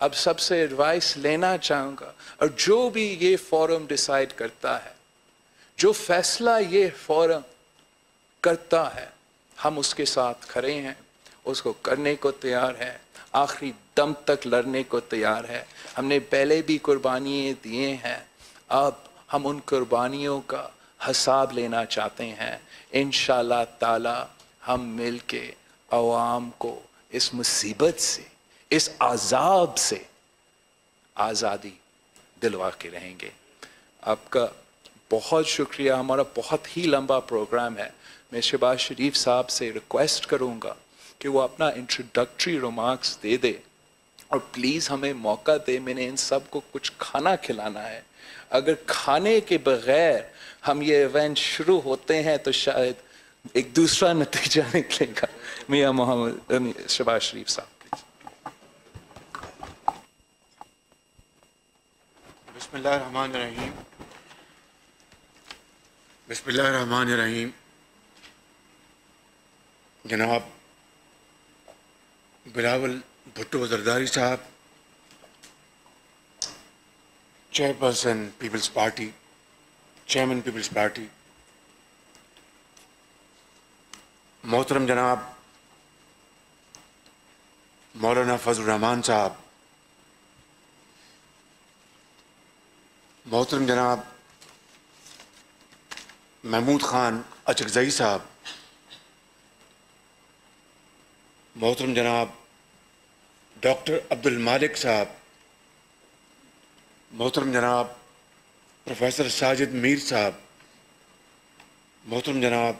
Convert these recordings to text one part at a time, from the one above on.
اب سب سے ایڈوائس لینا چاہوں گا، اور جو بھی یہ فورم ڈیسائیڈ کرتا ہے، جو فیصلہ یہ فورم کرتا ہے، ہم اس کے ساتھ کھڑے ہیں، اس کو کرنے کو تیار ہیں، آخری دم تک لڑنے کو تیار ہے۔ ہم نے پہلے بھی قربانیاں دیے ہیں، اب ہم ان قربانیوں کا حساب لینا چاہتے ہیں۔ انشاءاللہ تعالی ہم مل کے عوام کو اس مصیبت سے، اس عذاب سے آزادی دلوا کے رہیں گے۔ آپ کا بہت شکریہ، ہمارا بہت ہی لمبا پروگرام ہے۔ میں شہباز شریف صاحب سے ریکویسٹ کروں گا کہ وہ اپنا انٹروڈکٹری ریمارکس دے دے، اور پلیز ہمیں موقع دے، میں نے ان سب کو کچھ کھانا کھلانا ہے۔ اگر کھانے کے بغیر ہم یہ ایونٹ شروع ہوتے ہیں تو شاید ایک دوسرا نتیجہ نکلے گا۔ میاں محمد شہباز شریف صاحب۔ بسم اللہ الرحمن الرحیم۔ بسم اللہ الرحمن الرحیم۔ جناب بلاول بھٹو زرداری صاحب، chairperson Peoples Party, chairman Peoples Party, محترم جناب مولانا فضل الرحمان صاحب، محترم جناب محمود خان اچکزئی صاحب، محترم جناب ڈاکٹر عبد المالک صاحب، محترم جناب پروفیسر ساجد میر صاحب، محترم جناب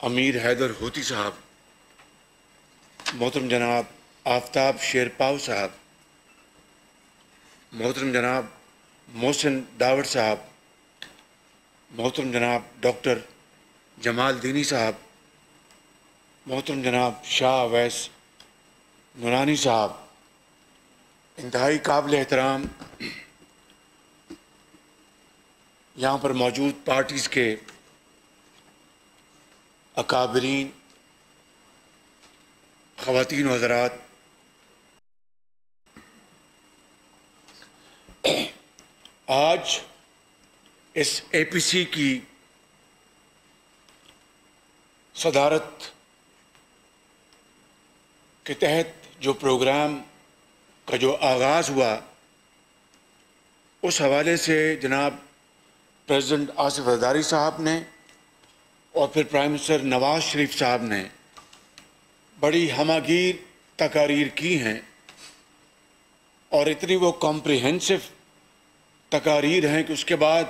امیر حیدر ہوتی صاحب، محترم جناب آفتاب شیرپاؤ صاحب، محترم جناب محسن داوڑ صاحب، محترم جناب ڈاکٹر جمال دینی صاحب، محترم جناب شاہ اویس نورانی صاحب، انتہائی قابل احترام یہاں پر موجود پارٹیز کے اکابرین، خواتین و حضرات، آج اس اے پی سی کی صدارت کے تحت جو پروگرام کا جو آغاز ہوا، اس حوالے سے جناب پریزیڈنٹ آصف زرداری صاحب نے اور پھر پرائم منسٹر نواز شریف صاحب نے بڑی ہمہ گیر تقاریر کی ہیں، اور اتنی وہ کمپریہنسو تقاریر ہیں کہ اس کے بعد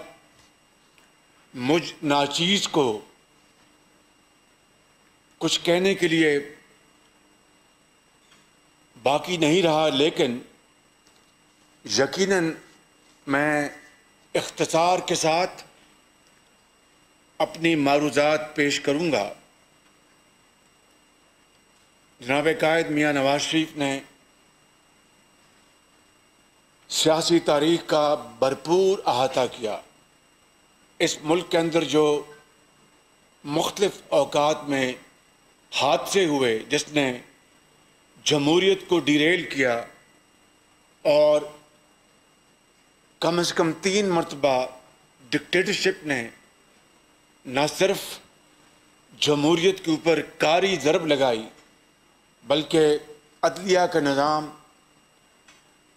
مجھ ناچیز کو کچھ کہنے کے لیے باقی نہیں رہا، لیکن یقیناً میں اختصار کے ساتھ اپنی معروضات پیش کروں گا۔ جناب قائد میاں نواز شریف نے سیاسی تاریخ کا بھرپور احاطہ کیا۔ اس ملک کے اندر جو مختلف اوقات میں حادثے ہوئے جس نے جمہوریت کو ڈیریل کیا، اور کم از کم 3 مرتبہ ڈکٹیٹرشپ نے نہ صرف جمہوریت کے اوپر کاری ضرب لگائی، بلکہ عدلیہ کا نظام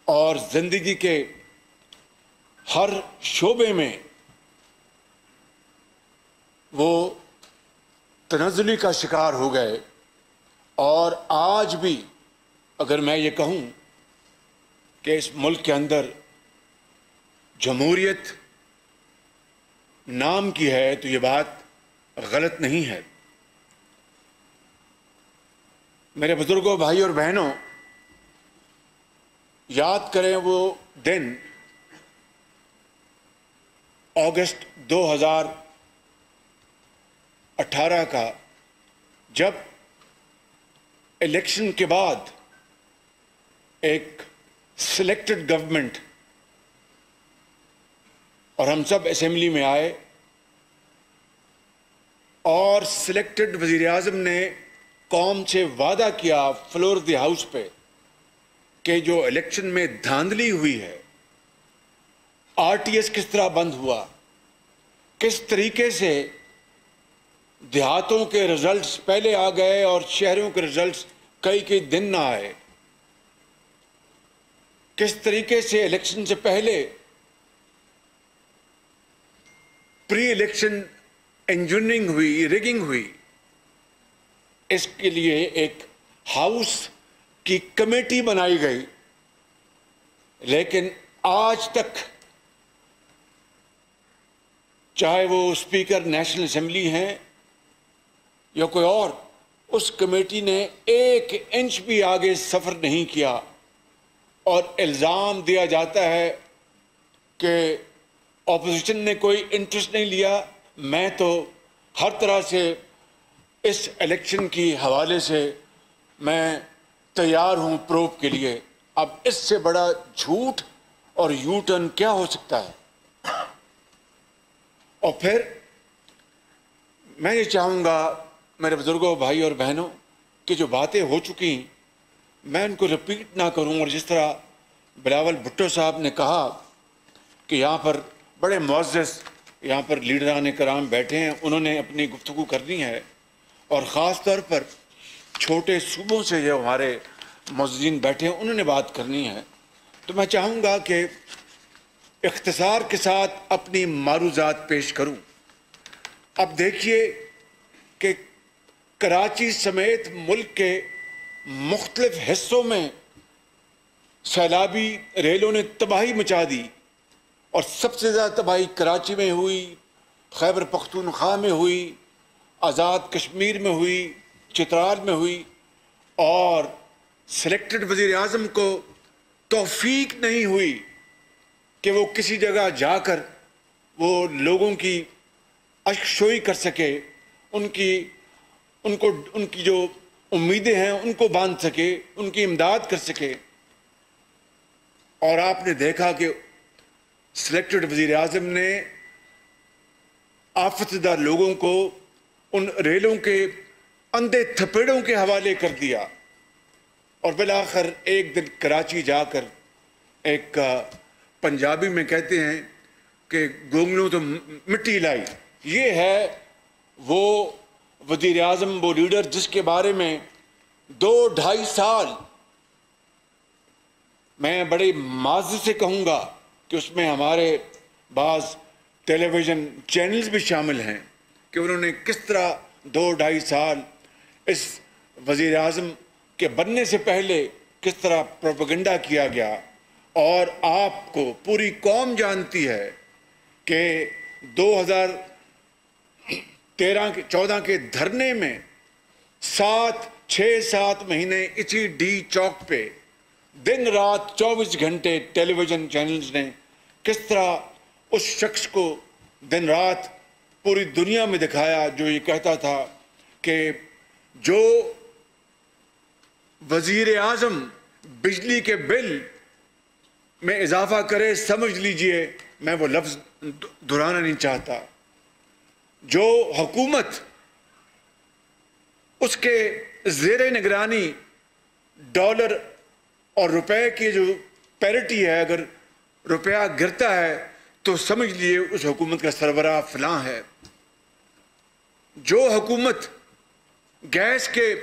اور زندگی کے ہر شعبے میں وہ تنزلی کا شکار ہو گئے۔ اور آج بھی اگر میں یہ کہوں کہ اس ملک کے اندر جمہوریت نام کی ہے تو یہ بات غلط نہیں ہے۔ میرے بزرگوں، بھائی اور بہنوں، یاد کریں وہ دن اگست 2018 کا، جب الیکشن کے بعد ایک سلیکٹڈ گورنمنٹ اور ہم سب اسمبلی میں آئے، اور سلیکٹڈ وزیر اعظم نے قوم سے وعدہ کیا فلور دی ہاؤس پہ کہ جو الیکشن میں دھاندلی ہوئی ہے، RTS کس طرح بند ہوا، کس طریقے سے دیہاتوں کے رزلٹس پہلے آ گئے اور شہروں کے رزلٹس کئی دن نہ آئے، کس طریقے سے الیکشن سے پہلے پری الیکشن انجینئرنگ ہوئی، ریگنگ ہوئی، اس کے لیے ایک ہاؤس کی کمیٹی بنائی گئی، لیکن آج تک چاہے وہ اسپیکر نیشنل اسمبلی ہیں یا کوئی اور، اس کمیٹی نے 1 انچ بھی آگے سفر نہیں کیا، اور الزام دیا جاتا ہے کہ اپوزیشن نے کوئی انٹرسٹ نہیں لیا۔ میں تو ہر طرح سے اس الیکشن کی حوالے سے میں تیار ہوں پروب کے لیے۔ اب اس سے بڑا جھوٹ اور یو ٹرن کیا ہو سکتا ہے؟ اور پھر میں یہ چاہوں گا میرے بزرگوں، بھائی اور بہنوں، کہ جو باتیں ہو چکی میں ان کو رپیٹ نہ کروں، اور جس طرح بلاول بھٹو صاحب نے کہا کہ یہاں پر بڑے معزز یہاں پر لیڈران کرام بیٹھے ہیں، انہوں نے اپنی گفتگو کرنی ہے، اور خاص طور پر چھوٹے صوبوں سے جو ہمارے معززین بیٹھے ہیں انہوں نے بات کرنی ہے، تو میں چاہوں گا کہ اختصار کے ساتھ اپنی معروضات پیش کروں۔ اب دیکھیے کہ کراچی سمیت ملک کے مختلف حصوں میں سیلابی ریلوں نے تباہی مچا دی، اور سب سے زیادہ تباہی کراچی میں ہوئی، خیبر پختونخوا میں ہوئی، آزاد کشمیر میں ہوئی، چترال میں ہوئی، اور سلیکٹڈ وزیر اعظم کو توفیق نہیں ہوئی کہ وہ کسی جگہ جا کر وہ لوگوں کی اشکشوئی کر سکے، ان کی جو امیدیں ہیں ان کو باندھ سکے، ان کی امداد کر سکے۔ اور آپ نے دیکھا کہ سلیکٹڈ وزیر اعظم نے آفت زدہ لوگوں کو ان ریلوں کے اندھے تھپیڑوں کے حوالے کر دیا، اور بالآخر ایک دن کراچی جا کر ایک پنجابی میں کہتے ہیں کہ گونگلوں تو مٹی لائی، یہ ہے وہ وزیر اعظم، وہ لیڈر جس کے بارے میں 2-2.5 سال میں بڑے معذرت سے کہوں گا کہ اس میں ہمارے بعض ٹیلی ویژن چینلز بھی شامل ہیں کہ انہوں نے کس طرح 2-2.5 سال اس وزیر اعظم کے بننے سے پہلے کس طرح پروپیگنڈا کیا گیا، اور آپ کو پوری قوم جانتی ہے کہ 2013-14 کے دھرنے میں 6-7 مہینے اسی ڈی چوک پہ دن رات 24 گھنٹے ٹیلی ویژن چینلز نے کس طرح اس شخص کو دن رات پوری دنیا میں دکھایا جو یہ کہتا تھا کہ جو وزیر اعظم بجلی کے بل میں اضافہ کرے، سمجھ لیجئے میں وہ لفظ دہرانا نہیں چاہتا، جو حکومت اس کے زیر نگرانی ڈالر اور روپے کی جو پیرٹی ہے، اگر روپیہ گرتا ہے تو سمجھ لیے اس حکومت کا سربراہ فلاں ہے، جو حکومت گیس کے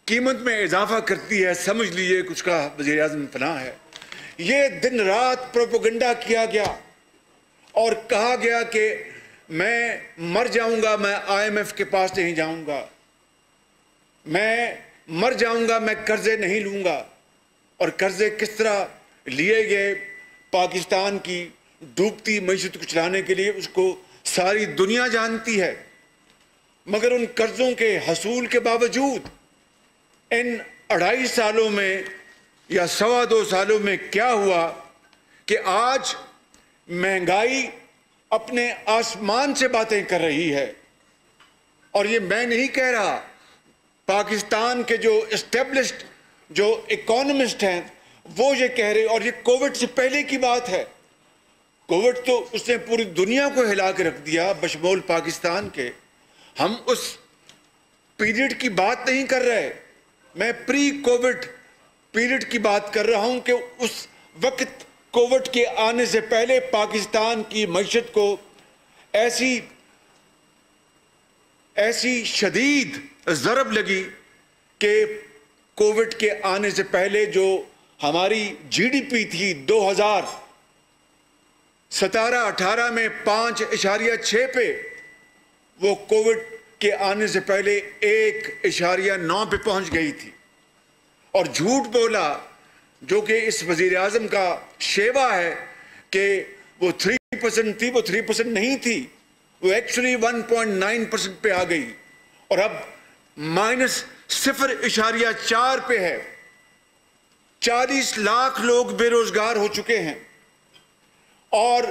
قیمت میں اضافہ کرتی ہے سمجھ لیجئے کہ اس کا وزیر اعظم فلاں ہے۔ یہ دن رات پروپیگنڈا کیا گیا اور کہا گیا کہ میں مر جاؤں گا، میں IMF کے پاس نہیں جاؤں گا، میں مر جاؤں گا، میں قرضے نہیں لوں گا، اور قرضے کس طرح لیے گئے پاکستان کی ڈوبتی معیشت کو چلانے کے لیے اس کو ساری دنیا جانتی ہے۔ مگر ان قرضوں کے حصول کے باوجود ان 2.5 سالوں میں یا 2.25 سالوں میں کیا ہوا کہ آج مہنگائی اپنے آسمان سے باتیں کر رہی ہے، اور یہ میں نہیں کہہ رہا، پاکستان کے جو اسٹیبلشڈ جو اکانومسٹ ہیں وہ یہ کہہ رہے، اور یہ کووڈ سے پہلے کی بات ہے۔ کووڈ تو اس نے پوری دنیا کو ہلا کے رکھ دیا بشمول پاکستان کے۔ ہم اس پیریڈ کی بات نہیں کر رہے، میں پری کووڈ پیریڈ کی بات کر رہا ہوں کہ اس وقت کووڈ کے آنے سے پہلے پاکستان کی معیشت کو ایسی شدید ضرب لگی کہ کووڈ کے آنے سے پہلے جو ہماری جی ڈی پی تھی 2017-18 میں 5.6 پہ، وہ کووڈ کے آنے سے پہلے 1.9 پہ پہنچ گئی تھی. اور جھوٹ بولا، جو کہ اس وزیر اعظم کا شیوا ہے کہ وہ 3% تھی، وہ 3% نہیں تھی، وہ ایکچولی 1.9% پہ آ گئی اور اب -0.4 پہ ہے. 40 لاکھ لوگ بے روزگار ہو چکے ہیں. اور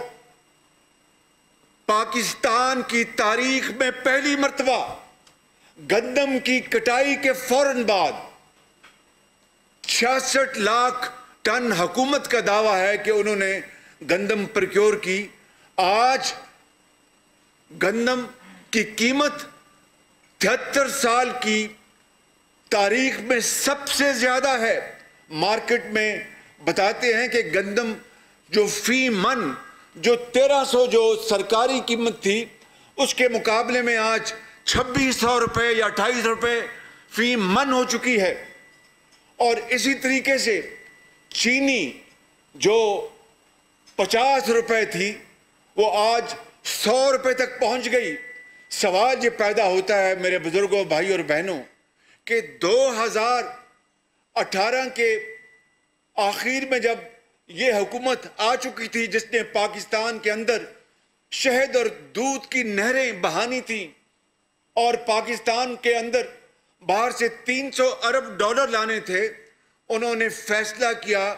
پاکستان کی تاریخ میں پہلی مرتبہ گندم کی کٹائی کے فوراً بعد 66 لاکھ ٹن حکومت کا دعویٰ ہے کہ انہوں نے گندم پروکیور کی. آج گندم کی قیمت 73 سال کی تاریخ میں سب سے زیادہ ہے. مارکیٹ میں بتاتے ہیں کہ گندم جو فی من جو 1300 جو سرکاری قیمت تھی، اس کے مقابلے میں آج 2600 روپے یا 2800 روپے فی من ہو چکی ہے. اور اسی طریقے سے چینی جو 50 روپے تھی، وہ آج 100 روپے تک پہنچ گئی. سوال یہ پیدا ہوتا ہے میرے بزرگوں، بھائی اور بہنوں، کہ 2018 کے آخر میں جب یہ حکومت آ چکی تھی جس نے پاکستان کے اندر شہد اور دودھ کی نہریں بہانی تھیں اور پاکستان کے اندر باہر سے $300 ارب لانے تھے، انہوں نے فیصلہ کیا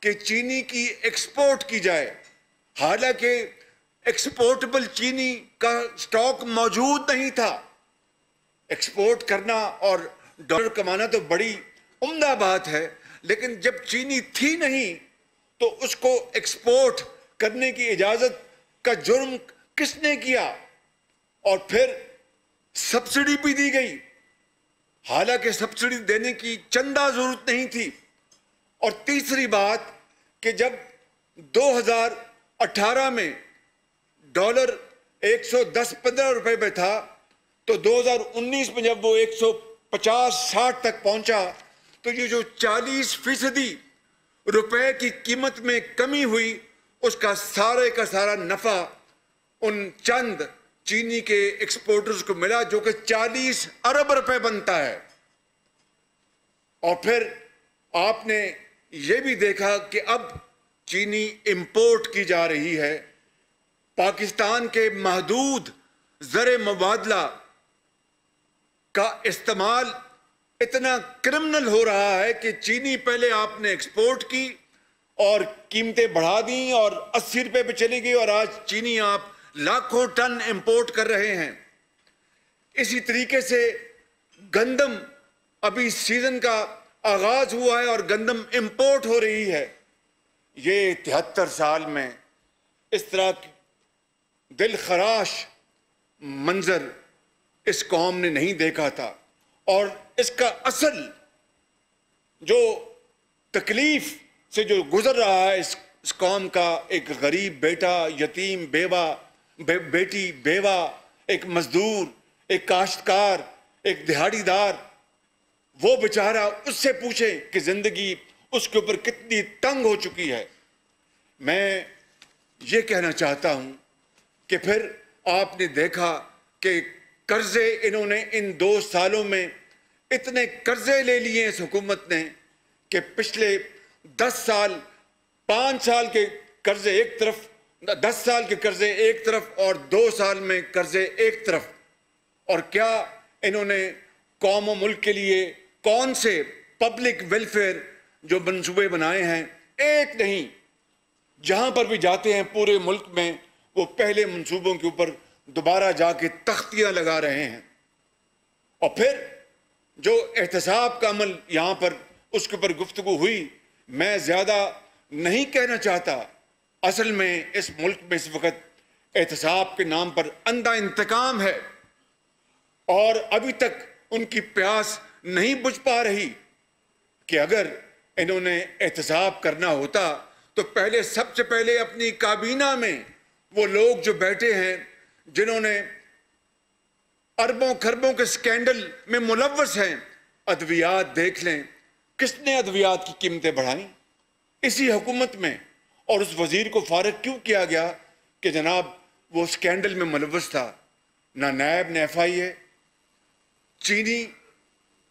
کہ چینی کی ایکسپورٹ کی جائے. حالانکہ ایکسپورٹبل چینی کا سٹاک موجود نہیں تھا. ایکسپورٹ کرنا اور ڈالر کمانا تو بڑی عمدہ بات ہے، لیکن جب چینی تھی نہیں تو اس کو ایکسپورٹ کرنے کی اجازت کا جرم کس نے کیا؟ اور پھر سبسڈی بھی دی گئی، حالانکہ سبسڈی دینے کی چندہ ضرورت نہیں تھی. اور تیسری بات کہ جب 2018 میں ڈالر 110-15 روپے پہ تھا، تو 2019 میں جب وہ 150-60 تک پہنچا، تو یہ جو 40% روپے کی قیمت میں کمی ہوئی، اس کا سارا نفع ان چند چینی کے ایکسپورٹرز کو ملا، جو کہ 40 ارب روپے بنتا ہے. اور پھر آپ نے یہ بھی دیکھا کہ اب چینی امپورٹ کی جا رہی ہے. پاکستان کے محدود زر مبادلہ کا استعمال اتنا کرمنل ہو رہا ہے کہ چینی پہلے آپ نے ایکسپورٹ کی اور قیمتیں بڑھا دیں اور 80 روپے پہ چلی گئی، اور آج چینی آپ لاکھوں ٹن امپورٹ کر رہے ہیں. اسی طریقے سے گندم ابھی سیزن کا آغاز ہوا ہے اور گندم امپورٹ ہو رہی ہے. یہ 73 سال میں اس طرح دل خراش منظر اس قوم نے نہیں دیکھا تھا. اور اس کا اصل جو تکلیف سے جو گزر رہا ہے اس قوم کا، ایک غریب بیٹا، یتیم بیوہ، بیٹی بیوہ، ایک مزدور، ایک کاشتکار، ایک دہاڑی دار، وہ بیچارہ اس سے پوچھیں کہ زندگی اس کے اوپر کتنی تنگ ہو چکی ہے. میں یہ کہنا چاہتا ہوں کہ پھر آپ نے دیکھا کہ قرضے انہوں نے ان 2 سالوں میں اتنے قرضے لے لیے اس حکومت نے کہ پچھلے 10 سال 5 سال کے قرضے ایک طرف، 10 سال کے قرضے ایک طرف اور 2 سال میں قرضے ایک طرف. اور کیا انہوں نے قوم و ملک کے لیے کون سے پبلک ویلفیئر جو منصوبے بنائے ہیں؟ ایک نہیں. جہاں پر بھی جاتے ہیں پورے ملک میں وہ پہلے منصوبوں کے اوپر دوبارہ جا کے تختیاں لگا رہے ہیں. اور پھر جو احتساب کا عمل یہاں پر اس کے اوپر گفتگو ہوئی، میں زیادہ نہیں کہنا چاہتا. اصل میں اس ملک میں اس وقت احتساب کے نام پر اندھا انتقام ہے اور ابھی تک ان کی پیاس نہیں بجھ پا رہی کہ اگر انہوں نے احتساب کرنا ہوتا تو پہلے سب سے پہلے اپنی کابینہ میں وہ لوگ جو بیٹھے ہیں جنہوں نے اربوں خربوں کے سکینڈل میں ملوث ہیں، ادویات دیکھ لیں، کس نے ادویات کی قیمتیں بڑھائیں؟ اسی حکومت میں۔ اور اس وزیر کو فارغ کیوں کیا گیا کہ جناب وہ سکینڈل میں ملوث تھا؟ نہ نیب نہ ایف آئی اے۔ چینی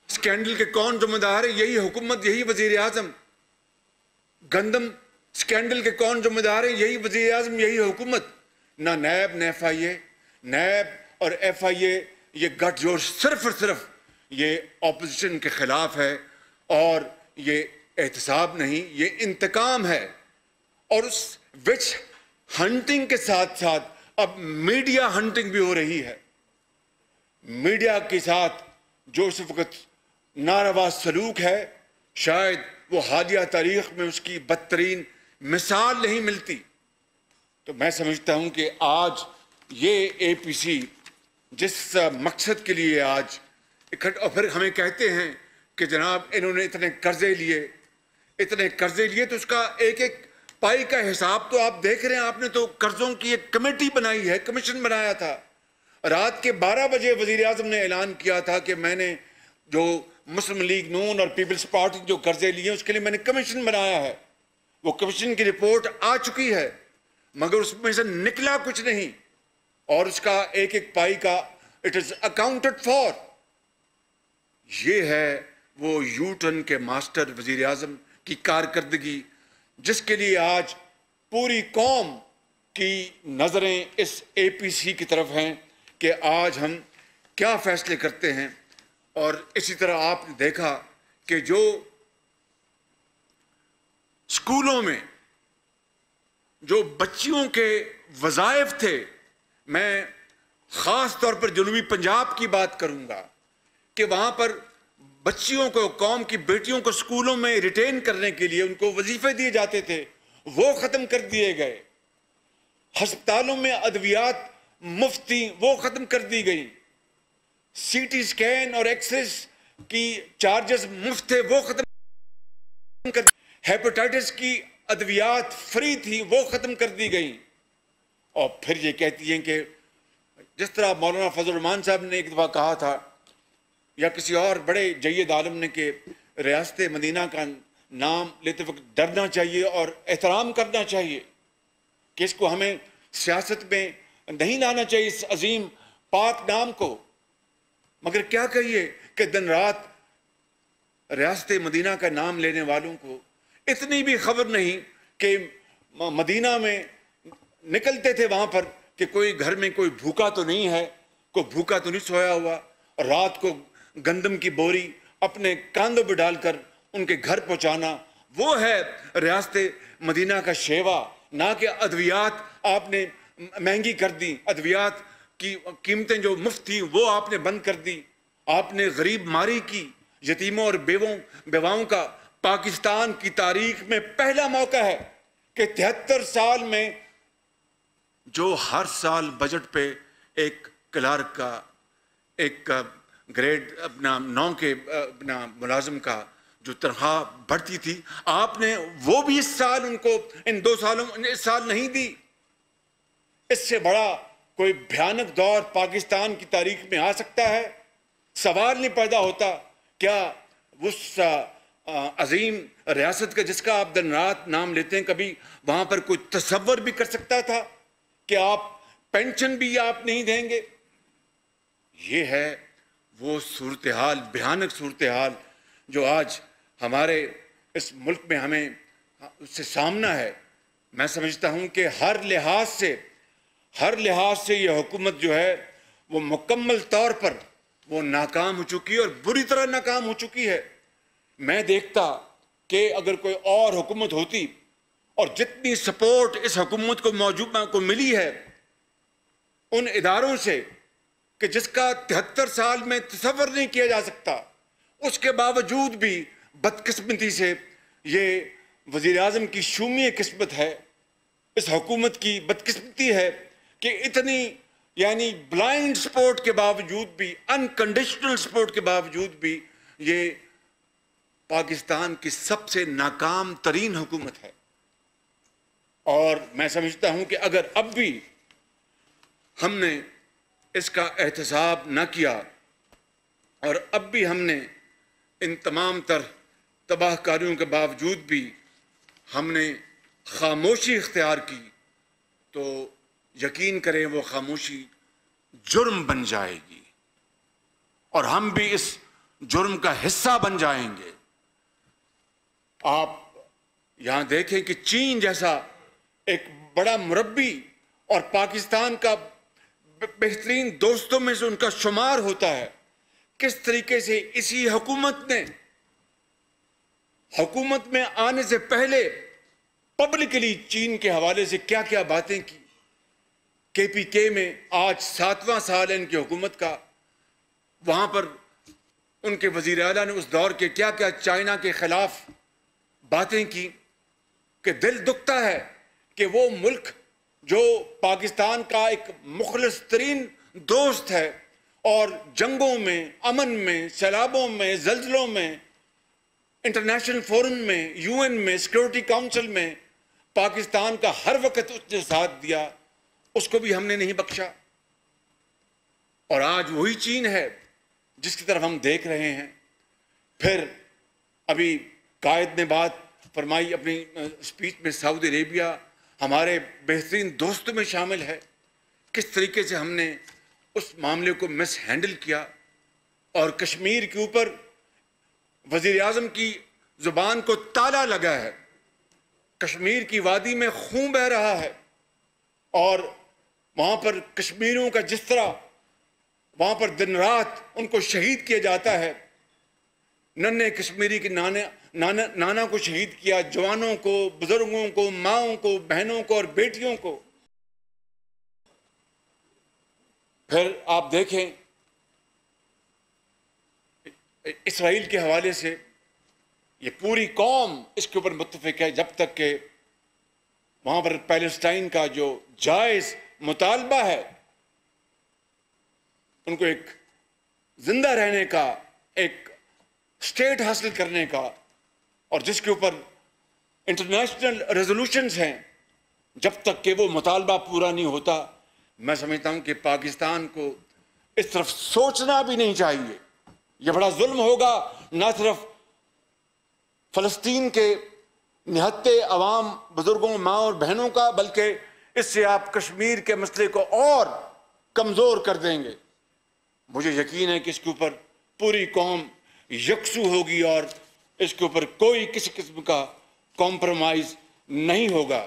سکینڈل کے کون ذمہ دار ہے؟ یہی حکومت، یہی وزیر اعظم۔ گندم سکینڈل کے کون ذمہ دار ہے؟ یہی وزیر اعظم، یہی حکومت۔ نہ نیب نہ ایف آئی اے۔ نیب اور ایف آئی اے یہ گٹھ جوش صرف اور صرف یہ اپوزیشن کے خلاف ہے، اور یہ احتساب نہیں، یہ انتقام ہے۔ اور اس وچ ہنٹنگ کے ساتھ ساتھ اب میڈیا ہنٹنگ بھی ہو رہی ہے۔ میڈیا کے ساتھ جو اس وقت ناروا سلوک ہے، شاید وہ حالیہ تاریخ میں اس کی بدترین مثال نہیں ملتی۔ تو میں سمجھتا ہوں کہ آج یہ اے پی سی جس مقصد کے لیے آج اکٹھا، اور پھر ہمیں کہتے ہیں کہ جناب انہوں نے اتنے قرضے لیے تو اس کا ایک ایک پائی کا حساب تو آپ دیکھ رہے ہیں۔ آپ نے تو قرضوں کی ایک کمیٹی بنائی ہے، کمیشن بنایا تھا۔ رات کے 12 بجے وزیر اعظم نے اعلان کیا تھا کہ میں نے جو مسلم لیگ نون اور پیپلز پارٹی جو قرضے لیے اس کے لیے میں نے کمیشن بنایا ہے۔ وہ کمیشن کی رپورٹ آ چکی ہے، مگر اس میں سے نکلا کچھ نہیں، اور اس کا ایک ایک پائی کا اٹ از اکاؤنٹڈ فار۔ یہ ہے وہ یو ٹرن کے ماسٹر وزیر اعظم کی کارکردگی، جس کے لیے آج پوری قوم کی نظریں اس اے پی سی کی طرف ہیں کہ آج ہم کیا فیصلے کرتے ہیں۔ اور اسی طرح آپ نے دیکھا کہ جو اسکولوں میں جو بچیوں کے وظائف تھے، میں خاص طور پر جنوبی پنجاب کی بات کروں گا کہ وہاں پر بچیوں کو، قوم کی بیٹیوں کو اسکولوں میں ریٹین کرنے کے لیے ان کو وظیفے دیے جاتے تھے، وہ ختم کر دیے گئے۔ ہسپتالوں میں ادویات مفت تھیں، وہ ختم کر دی گئی۔ سی ٹی سکین اور ایکس رے کی چارجز مفت تھے، وہ ختم کر دی۔ ہیپاٹائٹس کی ادویات فری تھی، وہ ختم کر دی گئی۔ اور پھر یہ کہتی ہیں کہ جس طرح مولانا فضل الرحمان صاحب نے ایک دفعہ کہا تھا، یا کسی اور بڑے جید عالم نے، کہ ریاست مدینہ کا نام لیتے وقت ڈرنا چاہیے اور احترام کرنا چاہیے، کہ اس کو ہمیں سیاست میں نہیں لانا چاہیے، اس عظیم پاک نام کو۔ مگر کیا کہیے کہ دن رات ریاست مدینہ کا نام لینے والوں کو اتنی بھی خبر نہیں کہ مدینہ میں نکلتے تھے وہاں پر کہ کوئی گھر میں کوئی بھوکا تو نہیں ہے، کوئی بھوکا تو نہیں سویا ہوا، اور رات کو گندم کی بوری اپنے کاندھوں پہ ڈال کر ان کے گھر پہنچانا، وہ ہے ریاست مدینہ کا شیوا۔ نہ کہ ادویات آپ نے مہنگی کر دی، ادویات کی قیمتیں جو مفت تھیں وہ آپ نے بند کر دی۔ آپ نے غریب ماری کی، یتیموں اور بیواؤں کا پاکستان کی تاریخ میں پہلا موقع ہے کہ 73 سال میں جو ہر سال بجٹ پہ ایک کلرک کا، ایک گریڈ اپنا 9 کے اپنا ملازم کا جو تنخواہ بڑھتی تھی، آپ نے وہ بھی اس سال ان کو، ان 2 سالوں اس سال نہیں دی۔ اس سے بڑا کوئی بھیانک دور پاکستان کی تاریخ میں آ سکتا ہے؟ سوال نہیں پیدا ہوتا کیا اس عظیم ریاست کا جس کا آپ دن رات نام لیتے ہیں، کبھی وہاں پر کوئی تصور بھی کر سکتا تھا کہ آپ پینشن بھی آپ نہیں دیں گے؟ یہ ہے وہ صورتحال، بھیانک صورتحال جو آج ہمارے اس ملک میں ہمیں اس سے سامنا ہے۔ میں سمجھتا ہوں کہ ہر لحاظ سے یہ حکومت جو ہے وہ مکمل طور پر وہ ناکام ہو چکی ہے، اور بری طرح ناکام ہو چکی ہے۔ میں دیکھتا کہ اگر کوئی اور حکومت ہوتی، اور جتنی سپورٹ اس حکومت کو موجودہ کو ملی ہے ان اداروں سے کہ جس کا 73 سال میں تصور نہیں کیا جا سکتا، اس کے باوجود بھی بدقسمتی سے یہ وزیر اعظم کی شومی قسمت ہے، اس حکومت کی بدقسمتی ہے کہ اتنی یعنی بلائنڈ سپورٹ کے باوجود بھی، انکنڈیشنل سپورٹ کے باوجود بھی یہ پاکستان کی سب سے ناکام ترین حکومت ہے، اور میں سمجھتا ہوں کہ اگر اب بھی ہم نے اس کا احتساب نہ کیا اور اب بھی ہم نے ان تمام تر تباہ کاریوں کے باوجود بھی ہم نے خاموشی اختیار کی، تو یقین کریں وہ خاموشی جرم بن جائے گی اور ہم بھی اس جرم کا حصہ بن جائیں گے۔ آپ یہاں دیکھیں کہ چین جیسا ایک بڑا مربی اور پاکستان کا بہترین دوستوں میں سے ان کا شمار ہوتا ہے، کس طریقے سے اسی حکومت میں آنے سے پہلے پبلکلی چین کے حوالے سے کیا کیا باتیں کی۔ کے پی کے میں آج 7واں سال ہے ان کی حکومت کا، وہاں پر ان کے وزیر اعلیٰ نے اس دور کے کیا کیا چائنا کے خلاف باتیں کی کہ دل دکھتا ہے کہ وہ ملک جو پاکستان کا ایک مخلص ترین دوست ہے اور جنگوں میں، امن میں، سیلابوں میں، زلزلوں میں، انٹرنیشنل فورم میں، یو این میں، سیکورٹی کاؤنسل میں پاکستان کا ہر وقت اس نے ساتھ دیا، اس کو بھی ہم نے نہیں بخشا۔ اور آج وہی چین ہے جس کی طرف ہم دیکھ رہے ہیں۔ پھر ابھی قائد نے بات فرمائی اپنی اسپیچ میں، سعودی عربیہ ہمارے بہترین دوستوں میں شامل ہے، کس طریقے سے ہم نے اس معاملے کو مس ہینڈل کیا، اور کشمیر کے اوپر وزیر اعظم کی زبان کو تالا لگا ہے، کشمیر کی وادی میں خون بہہ رہا ہے، اور وہاں پر کشمیریوں کا جس طرح وہاں پر دن رات ان کو شہید کیا جاتا ہے، ننھے کشمیری کے نانا کو شہید کیا، جوانوں کو، بزرگوں کو، ماؤں کو، بہنوں کو اور بیٹیوں کو۔ پھر آپ دیکھیں اسرائیل کے حوالے سے یہ پوری قوم اس کے اوپر متفق ہے، جب تک کہ وہاں پر پیلسٹائن کا جو جائز مطالبہ ہے، ان کو ایک زندہ رہنے کا، ایک اسٹیٹ حاصل کرنے کا، اور جس کے اوپر انٹرنیشنل ریزولوشنز ہیں، جب تک کہ وہ مطالبہ پورا نہیں ہوتا، میں سمجھتا ہوں کہ پاکستان کو اس طرف سوچنا بھی نہیں چاہیے۔ یہ بڑا ظلم ہوگا نہ صرف فلسطین کے نہتے عوام، بزرگوں، ماں اور بہنوں کا، بلکہ اس سے آپ کشمیر کے مسئلے کو اور کمزور کر دیں گے۔ مجھے یقین ہے کہ اس کے اوپر پوری قوم یکسو ہوگی اور اس کے اوپر کوئی کسی قسم کا کمپرومائز نہیں ہوگا۔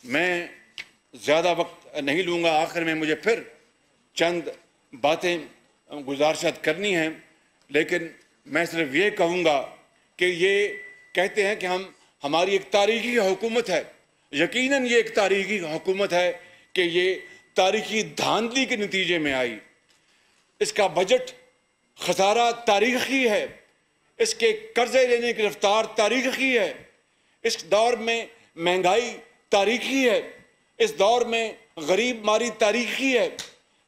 میں زیادہ وقت نہیں لوں گا، آخر میں مجھے پھر چند باتیں گزارشات کرنی ہیں، لیکن میں صرف یہ کہوں گا کہ یہ کہتے ہیں کہ ہماری ایک تاریخی حکومت ہے، یقیناً یہ ایک تاریخی حکومت ہے کہ یہ تاریخی دھاندلی کے نتیجے میں آئی، اس کا بجٹ خسارہ تاریخی ہے، اس کے قرضے لینے کی رفتار تاریخی ہے، اس دور میں مہنگائی تاریخی ہے، اس دور میں غریب ماری تاریخی ہے،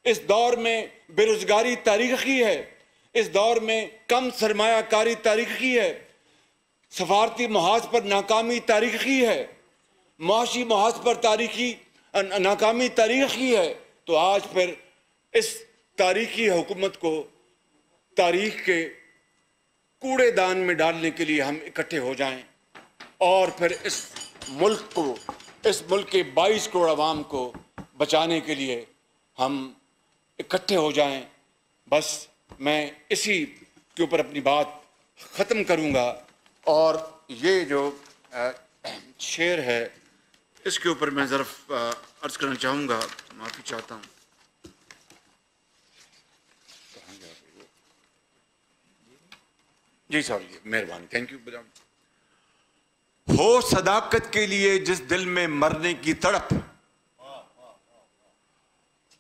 اس دور میں بے روزگاری تاریخی ہے، اس دور میں کم سرمایہ کاری تاریخی ہے، سفارتی محاذ پر ناکامی تاریخی ہے، معاشی محاذ پر ناکامی تاریخی ہے۔ تو آج پھر اس تاریخی حکومت کو تاریخ کے کوڑے دان میں ڈالنے کے لیے ہم اکٹھے ہو جائیں، اور پھر اس ملک کے 22 کروڑ عوام کو بچانے کے لیے ہم اکٹھے ہو جائیں۔ بس میں اسی کے اوپر اپنی بات ختم کروں گا، اور یہ جو شعر ہے اس کے اوپر میں ظرف عرض کرنا چاہوں گا، معافی چاہتا ہوں۔ جی صاحب، جی مہربانی، تھینک یو۔ ہو صداقت کے لیے جس دل میں مرنے کی تڑپ،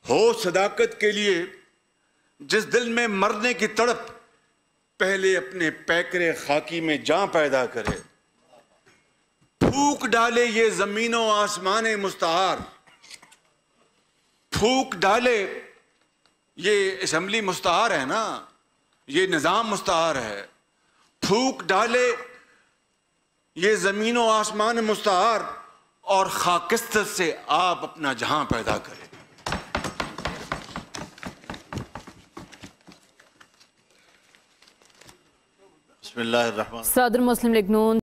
ہو صداقت کے لیے جس دل میں مرنے کی تڑپ، پہلے اپنے پیکرے خاکی میں جاں پیدا کرے، پھونک ڈالے یہ زمین و آسمان مستعار، پھونک ڈالے یہ اسمبلی مستعار ہے نا، یہ نظام مستعار ہے، پھونک ڈالے یہ زمین و آسمان مستعار اور خاکستر سے آپ اپنا جہاں پیدا کریں. بسم اللہ الرحمن. صدر مسلم لیگ نون